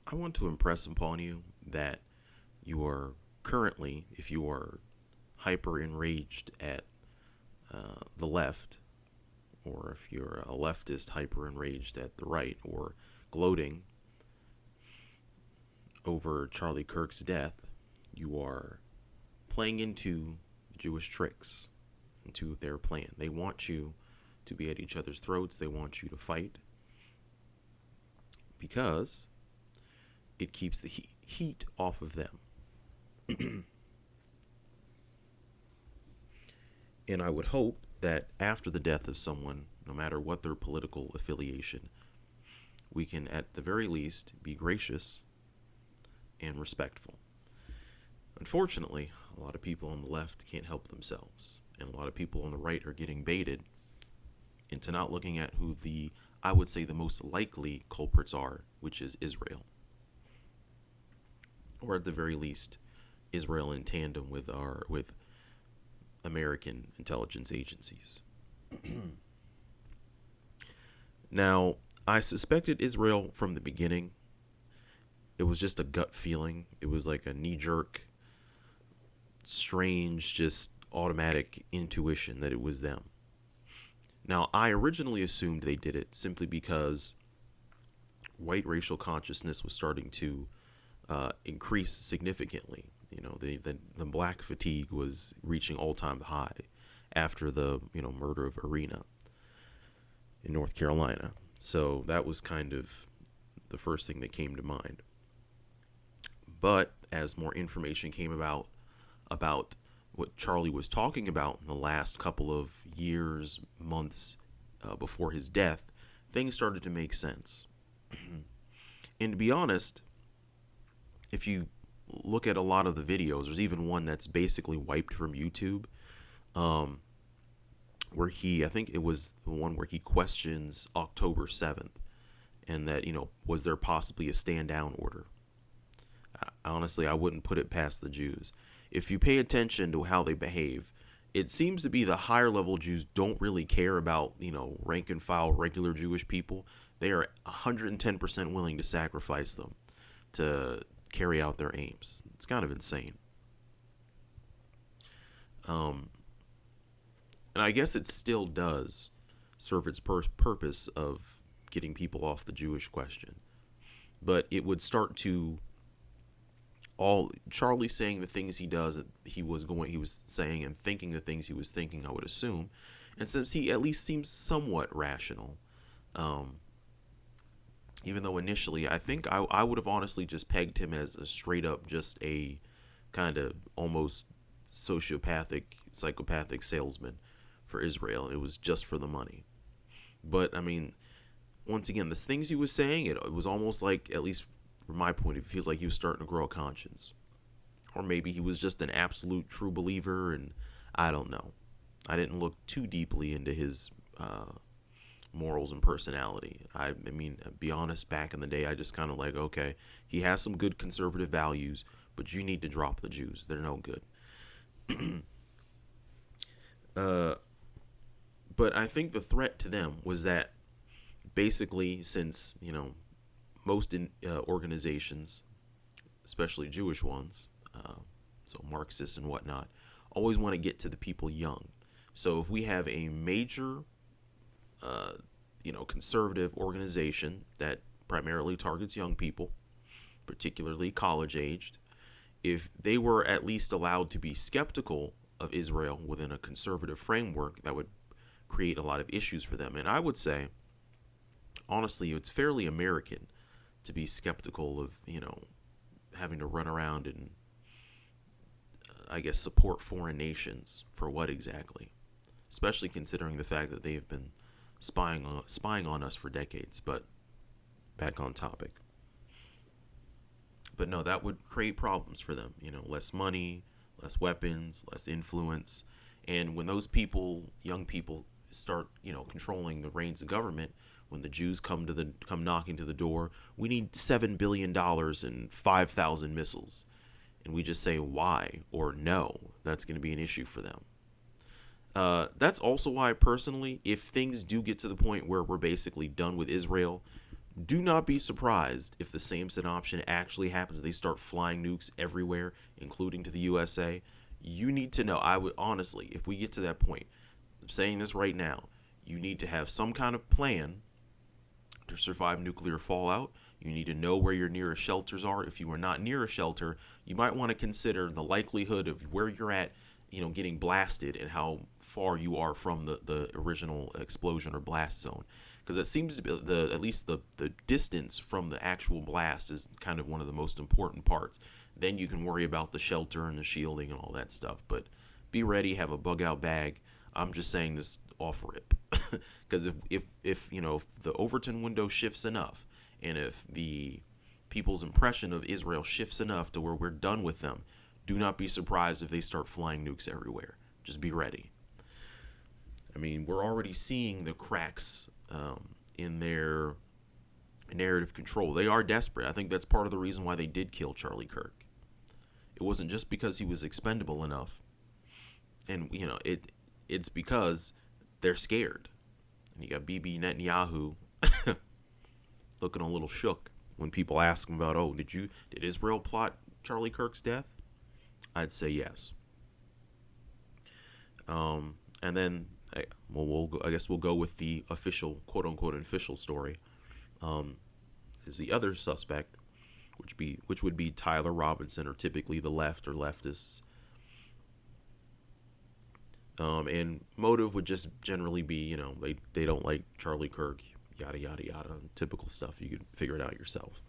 I want to impress upon you that you are currently, if you are hyper enraged at the left, or if you're a leftist hyper enraged at the right, or gloating over Charlie Kirk's death, you are playing into Jewish tricks, into their plan. They want you to be at each other's throats, they want you to fight because it keeps the heat off of them. And I would hope that after the death of someone, no matter what their political affiliation, we can at the very least be gracious and respectful. Unfortunately, a lot of people on the left can't help themselves, and a lot of people on the right are getting baited into not looking at who I would say, the most likely culprits are, which is Israel. Or at the very least, Israel in tandem with American intelligence agencies. Now, I suspected Israel from the beginning. It was just a gut feeling. It was like a knee-jerk, strange, just automatic intuition that it was them. Now, I originally assumed they did it simply because white racial consciousness was starting to increase significantly. You know, the black fatigue was reaching all-time high after the murder of Arena in North Carolina. So that was kind of the first thing that came to mind. But as more information came about what Charlie was talking about in the last couple of years, months before his death, things started to make sense. And to be honest, if you look at a lot of the videos, there's even one that's basically wiped from YouTube, where I think it was the one where he questions October 7th, and that, was there possibly a stand down order? Honestly, I wouldn't put it past the Jews. If you pay attention to how they behave, it seems to be the higher level Jews don't really care about, rank and file regular Jewish people. They are 110% willing to sacrifice them to carry out their aims. It's kind of insane. And I guess it still does serve its purpose of getting people off the Jewish question. But it would start to Charlie saying the things he does, he was saying and thinking the things he was thinking, I would assume. And since he at least seems somewhat rational, even though initially I think I would have honestly just pegged him as a straight up just a kind of almost psychopathic salesman for Israel. It was just for the money. But I mean, once again, the things he was saying, it was almost like, at least from my point of view, feels like he was starting to grow a conscience. Or maybe he was just an absolute true believer, and I don't know. I didn't look too deeply into his morals and personality. I mean, to be honest, back in the day, I just kind of like, okay, he has some good conservative values, but you need to drop the Jews. They're no good. But I think the threat to them was that basically, since, most organizations, especially Jewish ones, so Marxists and whatnot, always want to get to the people young. So if we have a major, conservative organization that primarily targets young people, particularly college-aged, if they were at least allowed to be skeptical of Israel within a conservative framework, that would create a lot of issues for them. And I would say, honestly, it's fairly American to be skeptical of, having to run around and, I guess, support foreign nations for what exactly? Especially considering the fact that they have been spying on us for decades. But back on topic. But no, that would create problems for them. Less money, less weapons, less influence. And when those people, young people, start, controlling the reins of government, when the Jews come knocking to the door, we need $7 billion and 5,000 missiles. And we just say why or no, that's going to be an issue for them. That's also why, personally, if things do get to the point where we're basically done with Israel, Do not be surprised if the same option actually happens. They start flying nukes everywhere, including to the USA. You need to know. I would honestly, if we get to that point, I'm saying this right now, you need to have some kind of plan to survive nuclear fallout. You need to know where your nearest shelters are. If you are not near a shelter, you might want to consider the likelihood of where you're at, getting blasted and how far you are from the original explosion or blast zone. Because it seems to be at least the distance from the actual blast is kind of one of the most important parts. Then you can worry about the shelter and the shielding and all that stuff. But be ready, have a bug out bag. I'm just saying this off rip. Because if the Overton window shifts enough, and if the people's impression of Israel shifts enough to where we're done with them, do not be surprised if they start flying nukes everywhere. Just be ready. I mean, we're already seeing the cracks in their narrative control. They are desperate. I think that's part of the reason why they did kill Charlie Kirk. It wasn't just because he was expendable enough. And, it's because they're scared. And you got Bibi Netanyahu looking a little shook when people ask him about, did Israel plot Charlie Kirk's death? I'd say yes. And then I guess we'll go with the official, quote unquote, official story. Is the other suspect, which would be Tyler Robinson, or typically the left or leftists. And motive would just generally be, they don't like Charlie Kirk, yada, yada, yada, typical stuff. You could figure it out yourself.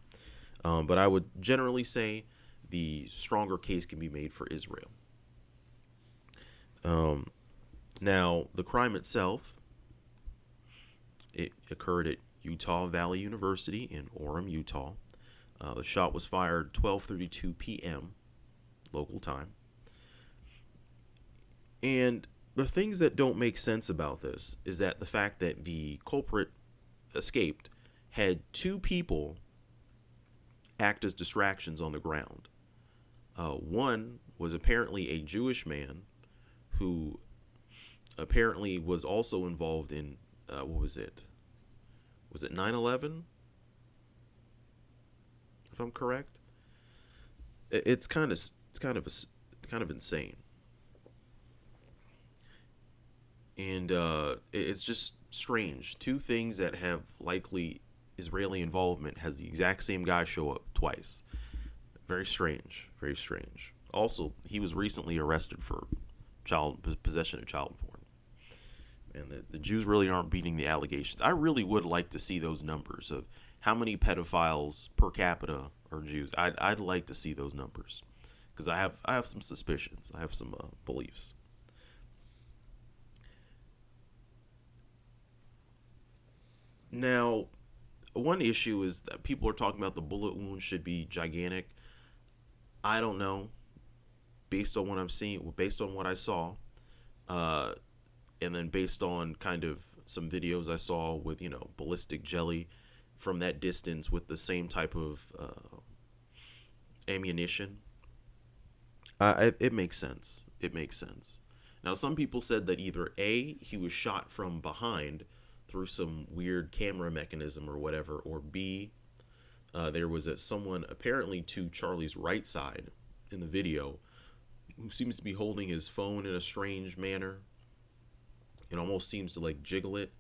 But I would generally say the stronger case can be made for Israel. Now, the crime itself, it occurred at Utah Valley University in Orem, Utah. The shot was fired 12:32 p.m. local time. And the things that don't make sense about this is that the fact that the culprit escaped had two people act as distractions on the ground. One was apparently a Jewish man who apparently was also involved in, what was it? Was it 9/11? If I'm correct? It's kind of insane. And it's just strange. Two things that have likely Israeli involvement has the exact same guy show up twice. Very strange. Very strange. Also, he was recently arrested for possession of child porn. And the Jews really aren't beating the allegations. I really would like to see those numbers of how many pedophiles per capita are Jews. I'd like to see those numbers, because I have some suspicions. I have some beliefs. Now, one issue is that people are talking about the bullet wound should be gigantic. I don't know. Based on what I'm seeing, based on what I saw, and then based on kind of some videos I saw with, ballistic jelly from that distance with the same type of ammunition, it makes sense. It makes sense. Now, some people said that either A, he was shot from behind through some weird camera mechanism or whatever, or B, there was someone apparently to Charlie's right side in the video who seems to be holding his phone in a strange manner. It almost seems to jiggle it.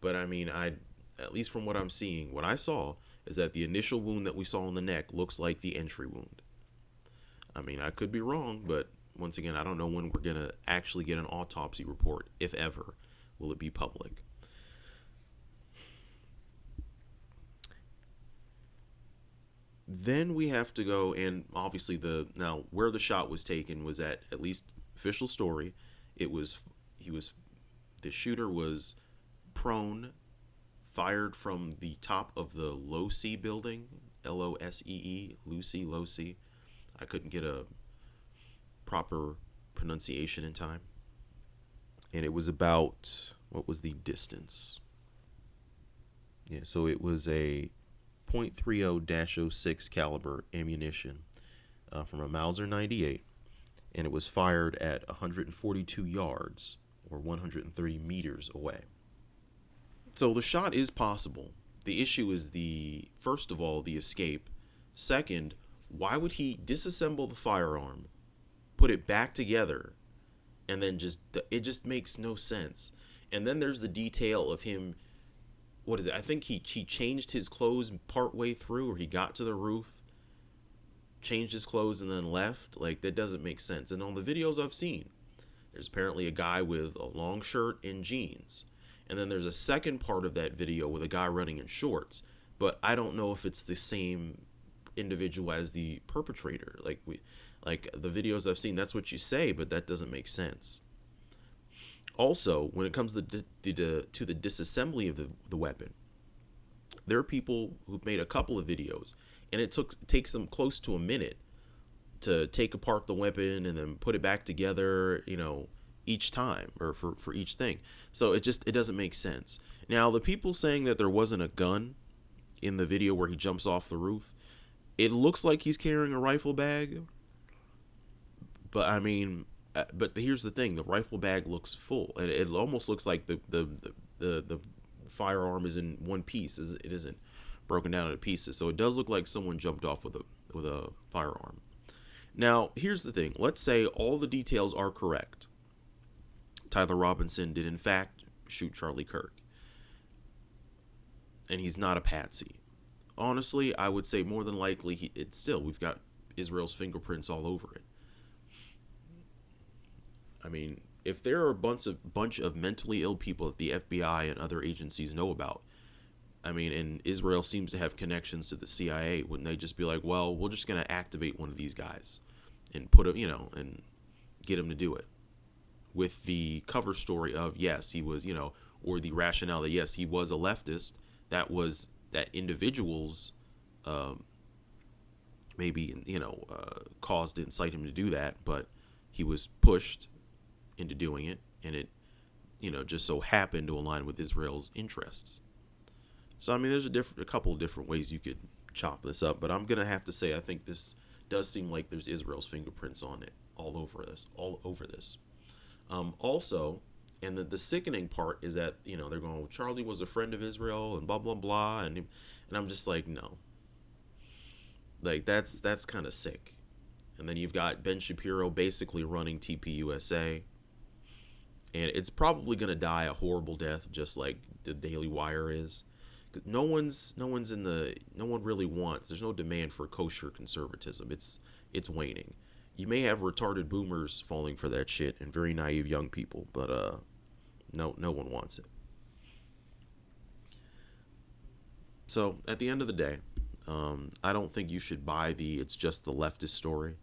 But I mean, at least from what I'm seeing, what I saw is that the initial wound that we saw in the neck looks like the entry wound. I mean, I could be wrong, but once again, I don't know when we're going to actually get an autopsy report, if ever. Will it be public? Then we have to go, and obviously where the shot was taken was at least official story. The shooter was prone, fired from the top of the Losee building, Lossee, Losee. I couldn't get a proper pronunciation in time. And it was about, what was the distance? Yeah, so it was a .30-06 caliber ammunition from a Mauser 98, and it was fired at 142 yards or 130 meters away. So the shot is possible. The issue is the first of all the escape. Second, why would he disassemble the firearm, put it back together, and then it just makes no sense. And then there's the detail of him. What is it? I think he changed his clothes partway through, or he got to the roof, changed his clothes, and then left. Like, that doesn't make sense. And on the videos I've seen, there's apparently a guy with a long shirt and jeans. And then there's a second part of that video with a guy running in shorts. But I don't know if it's the same individual as the perpetrator. Like the videos I've seen, that's what you say, but that doesn't make sense. Also, when it comes to the disassembly of the weapon, there are people who've made a couple of videos, and it takes them close to a minute to take apart the weapon and then put it back together, each time, or for each thing. So it doesn't make sense. Now, the people saying that there wasn't a gun in the video where he jumps off the roof, it looks like he's carrying a rifle bag. But I mean, here's the thing: the rifle bag looks full, and it almost looks like the firearm is in one piece. It isn't broken down into pieces. So it does look like someone jumped off with a firearm. Now, here's the thing: let's say all the details are correct. Tyler Robinson did in fact shoot Charlie Kirk, and he's not a patsy. Honestly, I would say more than likely we've got Israel's fingerprints all over it. I mean, if there are a bunch of mentally ill people that the FBI and other agencies know about, I mean, and Israel seems to have connections to the CIA, wouldn't they just be like, well, we're just going to activate one of these guys and and get him to do it, with the cover story of, yes, he was, or the rationale that, yes, he was a leftist. That was that individual's cause to incite him to do that, but he was pushed into doing it, and it just so happened to align with Israel's interests. So I mean, there's a couple of different ways you could chop this up, but I'm gonna have to say I think this does seem like there's Israel's fingerprints on it all over this. Also, and the sickening part is that they're going, well, Charlie was a friend of Israel and blah blah blah, and I'm just like, no, like that's kind of sick. And then you've got Ben Shapiro basically running TPUSA, and it's probably going to die a horrible death, just like the Daily Wire is. No one really wants. There's no demand for kosher conservatism. It's waning. You may have retarded boomers falling for that shit and very naive young people, but no one wants it. So at the end of the day, I don't think you should buy it's just the leftist story.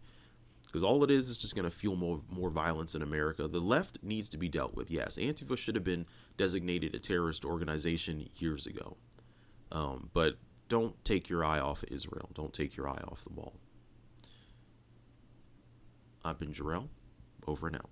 Because all it is just going to fuel more violence in America. The left needs to be dealt with, yes. Antifa should have been designated a terrorist organization years ago. But don't take your eye off of Israel. Don't take your eye off the ball. I've been Jarrell. Over and out.